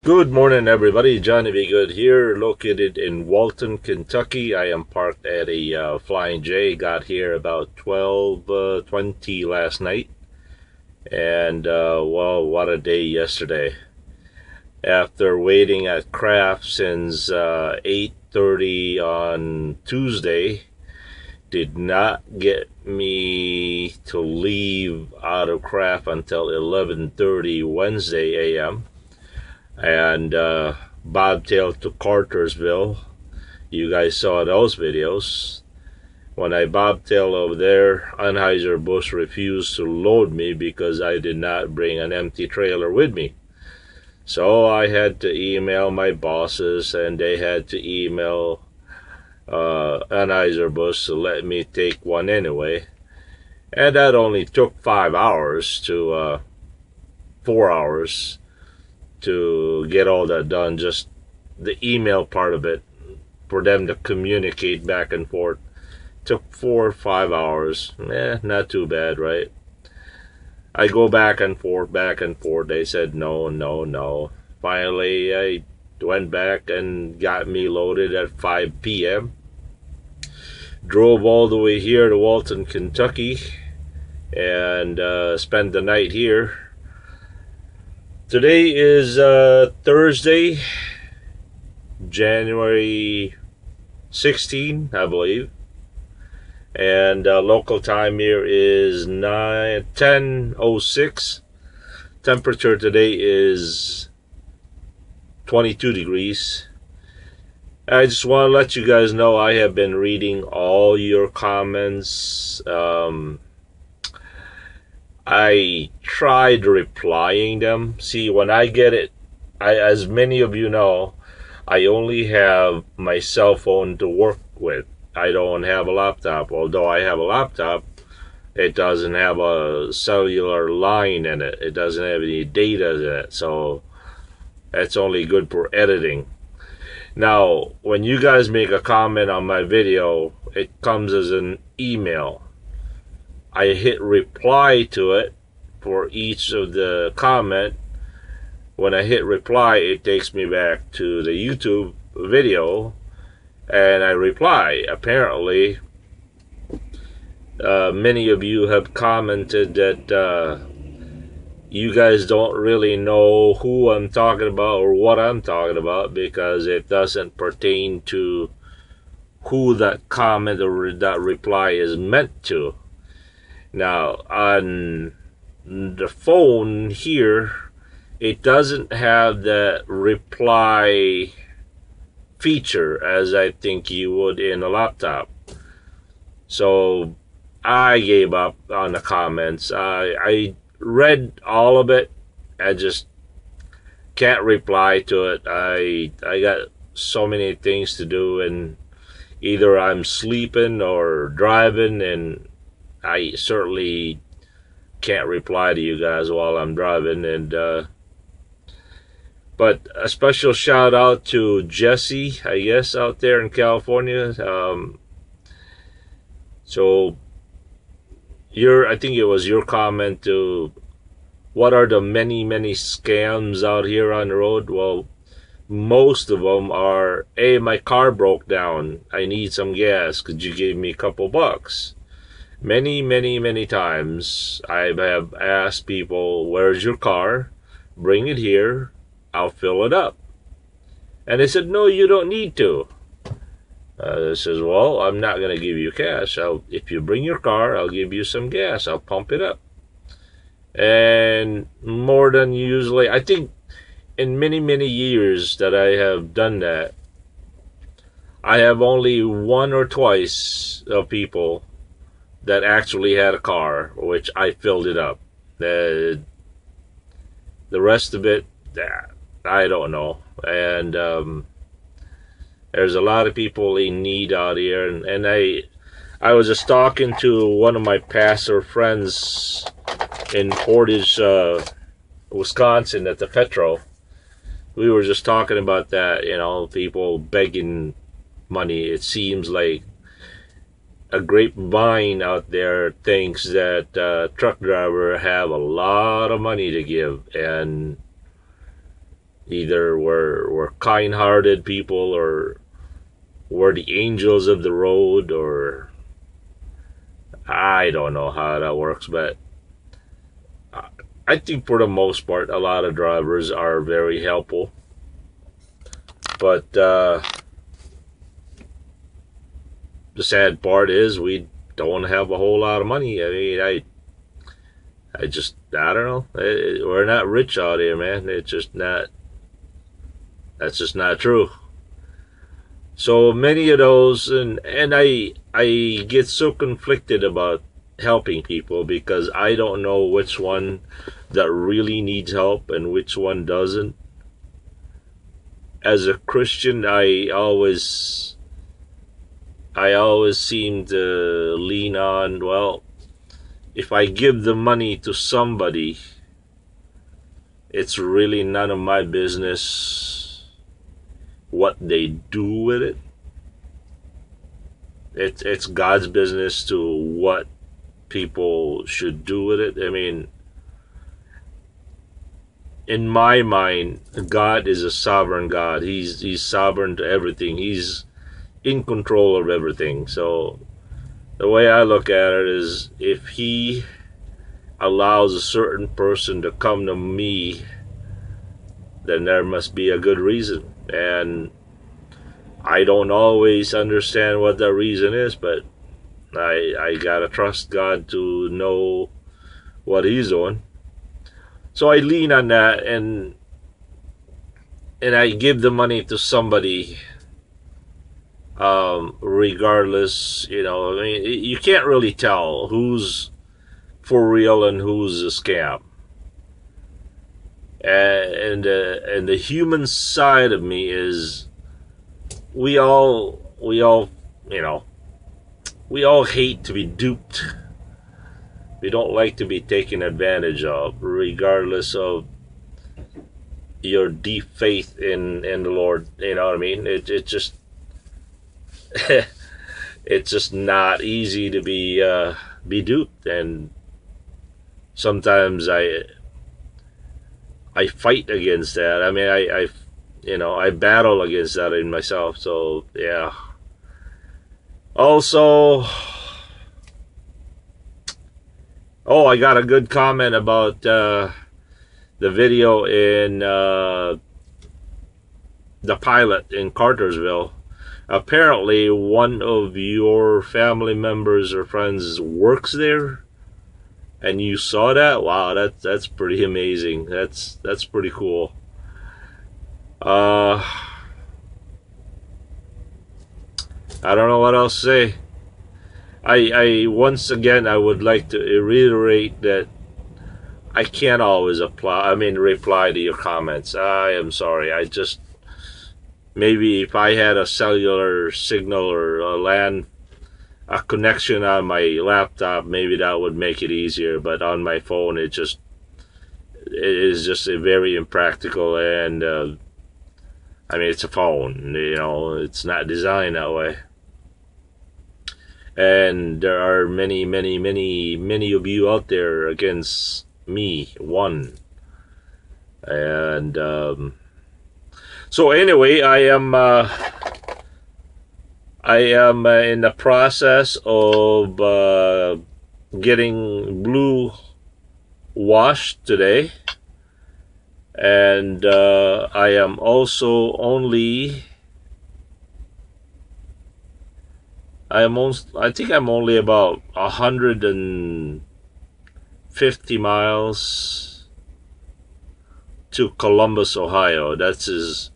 Good morning, everybody. Johnny B. Good here, located in Walton, Kentucky. I am parked at a Flying J. Got here about 12:20 last night, and well, what a day yesterday. After waiting at craft since 8:30 on Tuesday, did not get me to leave out of craft until 11:30 Wednesday a.m. and bobtailed to Cartersville. You guys saw those videos. When I bobtailed over there, Anheuser-Busch refused to load me because I did not bring an empty trailer with me. So I had to email my bosses, and they had to email Anheuser-Busch to let me take one anyway. And that only took 5 hours to 4 hours to get all that done, just the email part of it, for them to communicate back and forth. Took 4 or 5 hours. Not too bad, right? I go back and forth. They said no, no, no. Finally, I went back and got me loaded at 5 p.m. Drove all the way here to Walton, Kentucky, and spent the night here. Today is Thursday, January 16, I believe, and local time here is 10:06. Temperature today is 22 degrees. I just want to let you guys know I have been reading all your comments. I tried replying them. See, when I get it, as many of you know, I only have my cell phone to work with. I don't have a laptop. Although I have a laptop, it doesn't have a cellular line in it. It doesn't have any data in it. So that's only good for editing. Now, when you guys make a comment on my video, it comes as an email. I hit reply to it for each of the comment. When I hit reply, it takes me back to the YouTube video, and I reply. Apparently, many of you have commented that you guys don't really know who I'm talking about or what I'm talking about because it doesn't pertain to who that comment or that reply is meant to. Now, on the phone here, it doesn't have that reply feature as I think you would in a laptop. So I gave up on the comments. I read all of it. I just can't reply to it. I got so many things to do, and either I'm sleeping or driving, and I certainly can't reply to you guys while I'm driving. And but a special shout out to Jesse, I guess, out there in California. So I think it was your comment to what are the many scams out here on the road. Well, most of them are, hey, my car broke down, I need some gas, could you give me a couple bucks? Many times I have asked people, where's your car? Bring it here, I'll fill it up. And they said, no, you don't need to. I says, well, I'm not going to give you cash. If you bring your car, I'll give you some gas. I'll pump it up. And more than usually, I think in many years that I have done that, I have only one or twice of people that actually had a car, which I filled it up. The rest of it, I don't know. And there's a lot of people in need out here. And I was just talking to one of my pastor friends in Portage, Wisconsin at the Petro. We were just talking about that, people begging money. It seems like a grapevine out there thinks that truck driver have a lot of money to give, and either were kind-hearted people or were the angels of the road, or I don't know how that works, but I think for the most part, a lot of drivers are very helpful. But the sad part is we don't have a whole lot of money. I mean, I don't know. We're not rich out here, man. It's just not. That's just not true. So many of those, and I get so conflicted about helping people because I don't know which one that really needs help and which one doesn't. As a Christian, I always seem to lean on, well, if I give the money to somebody, it's really none of my business what they do with it. It's God's business to what people should do with it. I mean, in my mind, God is a sovereign God. He's sovereign to everything. He's in control of everything. So the way I look at it is, if He allows a certain person to come to me, then there must be a good reason. And I don't always understand what that reason is, but I gotta trust God to know what He's doing. So I lean on that, and I give the money to somebody, regardless. You know, I mean, you can't really tell who's for real and who's a scam. And the human side of me is, we all you know, we all hate to be duped. We don't like to be taken advantage of, regardless of your deep faith in the Lord. You know what I mean? It just it's just not easy to be duped, and sometimes I fight against that. I mean, I battle against that in myself. So yeah. Also, I got a good comment about the video in the pilot in Cartersville. Apparently, one of your family members or friends works there, and you saw that. Wow, that's pretty amazing. That's pretty cool. I don't know what else to say. I once again, I would like to reiterate that I can't always reply to your comments. I am sorry. Maybe if I had a cellular signal or a connection on my laptop, maybe that would make it easier. But on my phone, it is just a very impractical, and I mean, it's a phone. You know, it's not designed that way. And there are many of you out there against me, one. And so anyway, I am in the process of getting blue washed today, and I am also I think I'm only about 150 miles to Columbus, Ohio. That's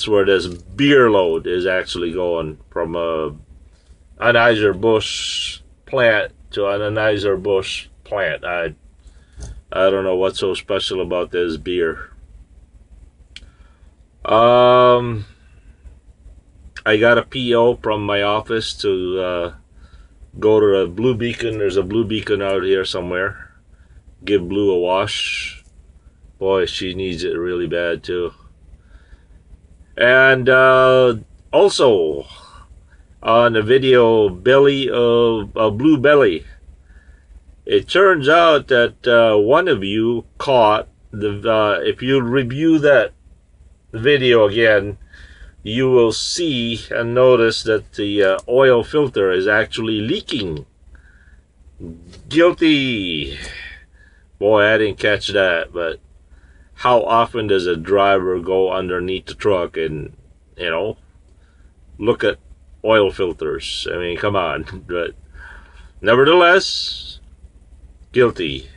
where this beer load is actually going, from an Anheuser-Busch plant to an Anheuser-Busch plant. I don't know what's so special about this beer. I got a PO from my office to go to the Blue Beacon. There's a Blue Beacon out here somewhere. Give Blue a wash. Boy, she needs it really bad too. And also on the video, Belly of Blue Belly, it turns out that one of you caught if you review that video again, you will see and notice that the oil filter is actually leaking. Guilty. Boy, I didn't catch that, but how often does a driver go underneath the truck and, you know, look at oil filters? I mean, come on. But nevertheless, guilty.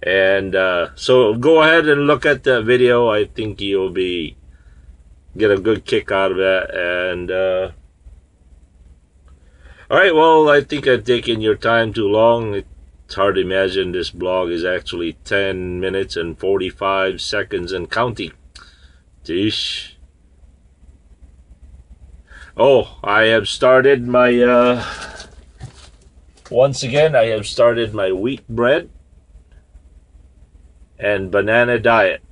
And so go ahead and look at the video. I think you'll get a good kick out of that. And all right, well, I think I've taken your time too long. It's hard to imagine this blog is actually 10 minutes and 45 seconds and counting. Tish. Oh, I have started my once again, I have started my wheat bread and banana diet.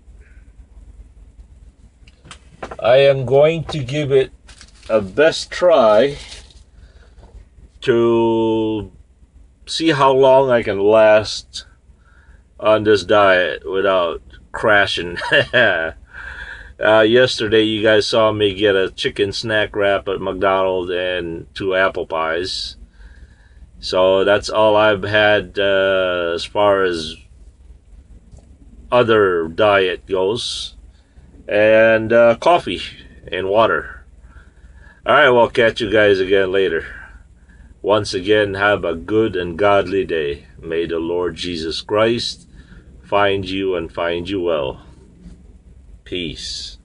I am going to give it a best try to see how long I can last on this diet without crashing. Yesterday you guys saw me get a chicken snack wrap at McDonald's and 2 apple pies. So that's all I've had as far as other diet goes. And coffee and water. Alright, we'll catch you guys again later. Once again, have a good and godly day. May the Lord Jesus Christ find you and find you well. Peace.